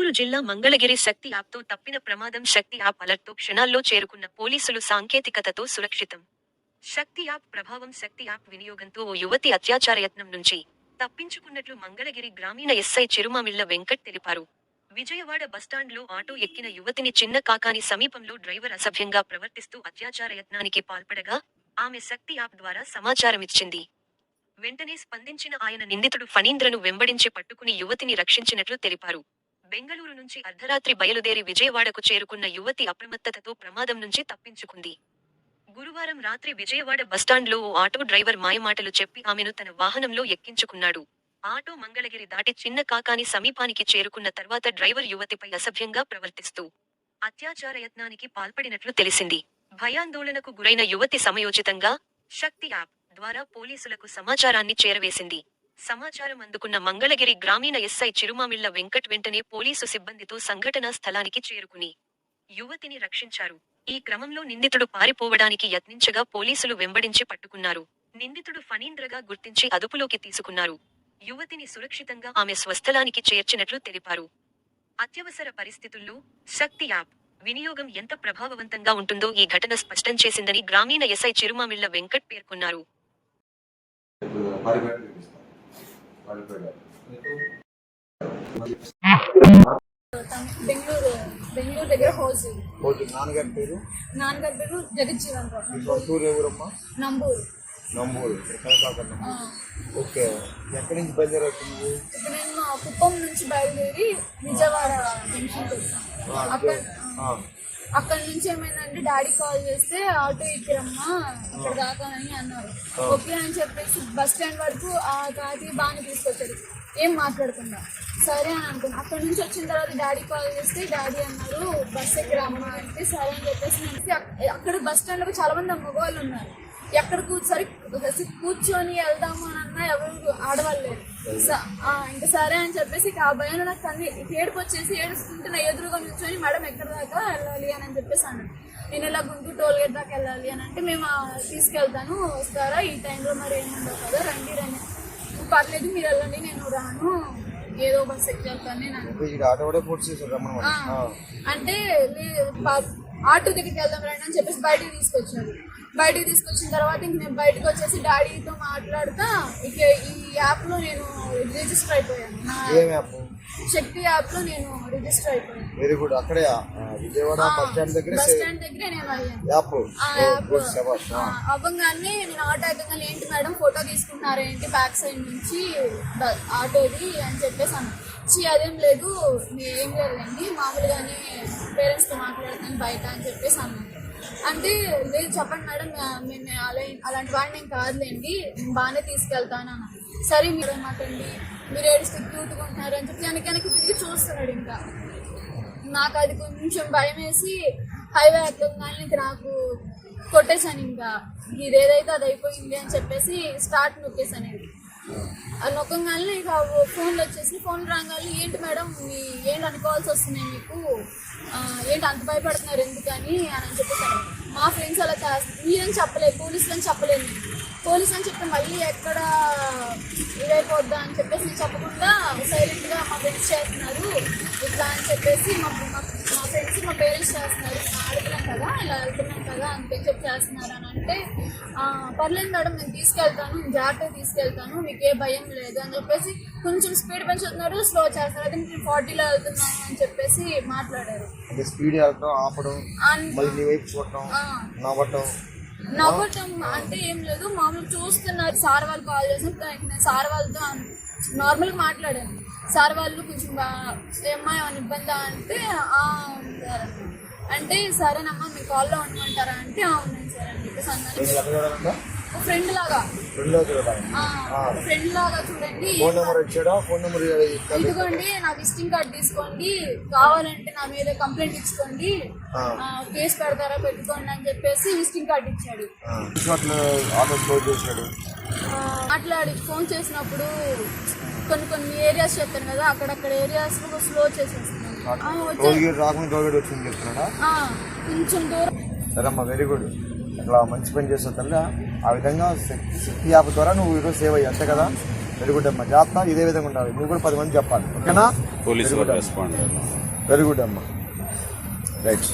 గుంటూరు జిల్లా మంగళగిరి శక్తి యాప్తో తప్పిన ప్రమాదం. శక్తి యాప్ అలర్ట్తో క్షణాల్లో చేరుకున్న పోలీసులు సాంకేతికతతో సురక్షితం. శక్తి యాప్ ప్రభావం. శక్తి యాప్ వినియోగంతో ఓ యువతి అత్యాచారయత్నం నుంచి తప్పించుకున్నట్లు మంగళగిరి గ్రామీణ ఎస్ఐ చిరుమామిళ్ల వెంకట్ తెలిపారు. విజయవాడ బస్టాండ్లో ఆటో ఎక్కిన యువతిని చిన్న కాకాని సమీపంలో డ్రైవర్ అసభ్యంగా ప్రవర్తిస్తూ అత్యాచారయత్నానికి పాల్పడగా ఆమె శక్తి యాప్ ద్వారా సమాచారమిచ్చింది. వెంటనే స్పందించిన ఆయన నిందితుడు ఫణీంద్రను వెంబడించి పట్టుకుని యువతిని రక్షించినట్లు తెలిపారు. బెంగళూరు నుంచి అర్ధరాత్రి బయలుదేరి విజయవాడకు చేరుకున్న యువతి అప్రమత్తతతో ప్రమాదం నుంచి తప్పించుకుంది. గురువారం రాత్రి విజయవాడ బస్టాండ్లో ఓ ఆటో డ్రైవర్ మాయమాటలు చెప్పి ఆమెను తన వాహనంలో ఎక్కించుకున్నాడు. ఆటో మంగళగిరి దాటి చిన్న కాకాని సమీపానికి చేరుకున్న తర్వాత డ్రైవర్ యువతిపై అసభ్యంగా ప్రవర్తిస్తూ అత్యాచారయత్నానికి పాల్పడినట్లు తెలిసింది. భయాందోళనకు గురైన యువతి సమయోచితంగా శక్తి యాప్ ద్వారా పోలీసులకు సమాచారాన్ని చేరవేసింది. సమాచారం అందుకున్న మంగళగిరి గ్రామీణ ఎస్ఐ చిరుమామిళ్ల వెంకట్ వెంటనే పోలీసు సిబ్బందితో సంఘటనా స్థలానికి చేరుకుని యువతిని రక్షించారు. ఈ క్రమంలో నిందితుడు పారిపోవడానికి యత్నించగా పోలీసులు వెంబడించి పట్టుకున్నారు. నిందితుడు ఫణీంద్రగా గుర్తించి అదుపులోకి తీసుకున్నారు. యువతిని సురక్షితంగా ఆమె స్వస్థలానికి చేర్చినట్లు తెలిపారు. అత్యవసర పరిస్థితుల్లో శక్తి యాప్ వినియోగం ఎంత ప్రభావవంతంగా ఉంటుందో ఈ ఘటన స్పష్టం చేసిందని గ్రామీణ ఎస్ఐ చిరుమామిళ్ల వెంకట్ పేర్కొన్నారు. బెంగళూరు దగ్గర హోజీ. నాన్నగారి పేరు జగజ్జీవన్ రావు. నంబూరు. ఓకే, ఎక్కడి నుంచి బయలుదేరుతుంది? ఇక్కడ నేను కుప్పం నుంచి బయలుదేరి విజయవాడ జంక్షన్ వచ్చాను. అక్కడ నుంచి ఏమైందంటే డాడీ కాల్ చేస్తే ఆటో ఎక్కిరమ్మా అక్కడ దాకా అని అన్నారు. ఓకే అని చెప్పేసి బస్ స్టాండ్ వరకు ఆ తాతి బాగానే తీసుకొచ్చారు, ఏం మాట్లాడకుండా. సరే అని అనుకున్నాను. అక్కడ నుంచి వచ్చిన తర్వాత డాడీ కాల్ చేస్తే డాడీ అన్నారు బస్ ఎక్కిరమ్మా అంటే సరే అని చెప్పేసి అక్కడ బస్ స్టాండ్లో చాలా మంది మగవాళ్ళు ఉన్నారు. ఎక్కడ కూర్చొని వెళ్దాము అని అన్నా ఎవరు ఆడవాళ్ళు లేరు. ఇంకా సరే అని చెప్పేసి ఆ భయంలో నాకు కన్నీ ఏడుపు వచ్చేసి ఏడుస్తుంటే నా ఎదురుగా నుంచొని మేడం ఎక్కడి దాకా వెళ్ళాలి అని చెప్పేసి అన్నాడు. నేను ఇలా గుంటూరు టోల్ గేట్ దాకా వెళ్ళాలి అని అంటే మేము తీసుకెళ్తాను వస్తారా ఈ టైంలో మరి ఏముండవు కదా రండి పర్లేదు మీరు వెళ్ళండి నేను రాను ఏదో బస్ ఎక్కెళ్తాను నేను అంటే ఆటో దగ్గరికి వెళ్దాం రండి అని చెప్పేసి బయటకు తీసుకొచ్చాడు. బయటకు తీసుకొచ్చిన తర్వాత ఇంక నేను బయటకు వచ్చేసి డాడీతో మాట్లాడుతా ఇక ఈ యాప్ లో నేను రిజిస్టర్ అయిపోయాను. శక్తి యాప్ లో నేను రిజిస్టర్ అయిపోయాను. Very good. అక్కడే విజయవాడ బస్ స్టాండ్ దగ్గర నేను అవ్వగానే నేను ఆటో ఎక్కగానే ఏంటి మేడం ఫోటో తీసుకుంటున్నారు ఏంటి బ్యాక్ సైడ్ నుంచి ఆటోది అని చెప్పేసి అన్న అదేం లేదు ఏం లేదండి మామూలుగానే పేరెంట్స్తో మాట్లాడుతాను బయట అని చెప్పేసి అన్నాను. అంటే లేదు చెప్పండి మేడం మేము అలాంటి వాడిని నేను కాదులేండి నేను బాగానే తీసుకెళ్తాను అన్న. సరే మీరు ఏమాటండి మీరు ఏడుస్తూ క్యూట్గా ఉంటున్నారు అని చెప్పి వెనక్కి తిరిగి చూస్తున్నాడు. ఇంకా నాకు అది కొంచెం భయం వేసి హైవే ఎక్కగానే నాకు కొట్టేశాను. ఇంకా ఇదేదైతే అది అయిపోయింది అని చెప్పేసి స్టార్ట్ నొక్కేసాను. అది నొక్కగానే ఇక ఫోన్లు వచ్చేసి ఫోన్ రాగానే ఏంటి మేడం ఏంటి అనుకోవాల్సి వస్తున్నాయి మీకు ఏంటి అంత భయపడుతున్నారు ఎందుకని అని చెప్పేసాను. మా ఫ్రెండ్స్ అలా చేస్తారు మీరని చెప్పలేదు పోలీసులు అని చెప్పలేదు. పోలీసు అని చెప్తే మళ్ళీ ఎక్కడ ఇదైపోద్దా అని చెప్పేసి నేను చెప్పకుండా సైలెంట్గా మా ఫ్రెండ్స్ చేస్తున్నారు ఇట్లా అని చెప్పేసి మా ఫ్రెండ్స్ మా పేరెంట్స్ చేస్తున్నారు ఆడుతున్నాం కదా ఇలా వెళ్తున్నాం కదా అంతే చెప్పి చేస్తున్నారు అని అంటే పర్లేదు మేడం నేను తీసుకెళ్తాను జాగ్రత్తగా తీసుకెళ్తాను మీకు ఏ భయం లేదు అని చెప్పేసి కొంచెం స్పీడ్ పెంచుతున్నారు స్లో చేస్తారు. అదే నేను 40లో వెళ్తున్నాను అని చెప్పేసి మాట్లాడారు. నవ్వటం అంటే ఏం లేదు మామూలుగా చూస్తున్నారు. సార్ వాళ్ళు కాల్ చేసినప్పుడు నేను సార్ వాళ్ళతో నార్మల్గా మాట్లాడాను. సార్ వాళ్ళు కొంచెం ఏమ్మా ఏమైనా ఇబ్బందా అంటే అంటే సరేనమ్మా మీ కాల్లో ఉండమంటారా అంటే అవునండి సార్ అని చెప్పేసి అన్నాను. ఫ్రెండ్ లాగా చూడండి ఇదిగోండి నా విజిటింగ్ కార్డ్ తీసుకోండి కావాలంటే నా మీద కంప్లైంట్ ఇచ్చుకోండి కేసు పెడతారా పెట్టుకోండి అని చెప్పేసి విజిటింగ్ కార్డ్ ఇచ్చాడు. మాట్లాడి ఫోన్ చేసినప్పుడు కొన్ని ఏరియాస్ చెప్తాను కదా అక్కడక్కడ ఏరియాస్ స్లో చేసేస్తున్నాను. కొంచెం దూరం. సరేమ్మా వెరీ గుడ్. ఇట్లా మంచి పని చేస్తావు తల్లి. ఆ విధంగా శక్తి యాప్ ద్వారా నువ్వు ఈరోజు సేవ్ అయ్యి అంతే కదా. వెరీ గుడ్ అమ్మా. జాగ్రత్త, ఇదే విధంగా ఉండాలి. నువ్వు కూడా 10 మంది చెప్పాలి, ఓకేనా? Police respond. వెరీ గుడ్ అమ్మా. రైట్.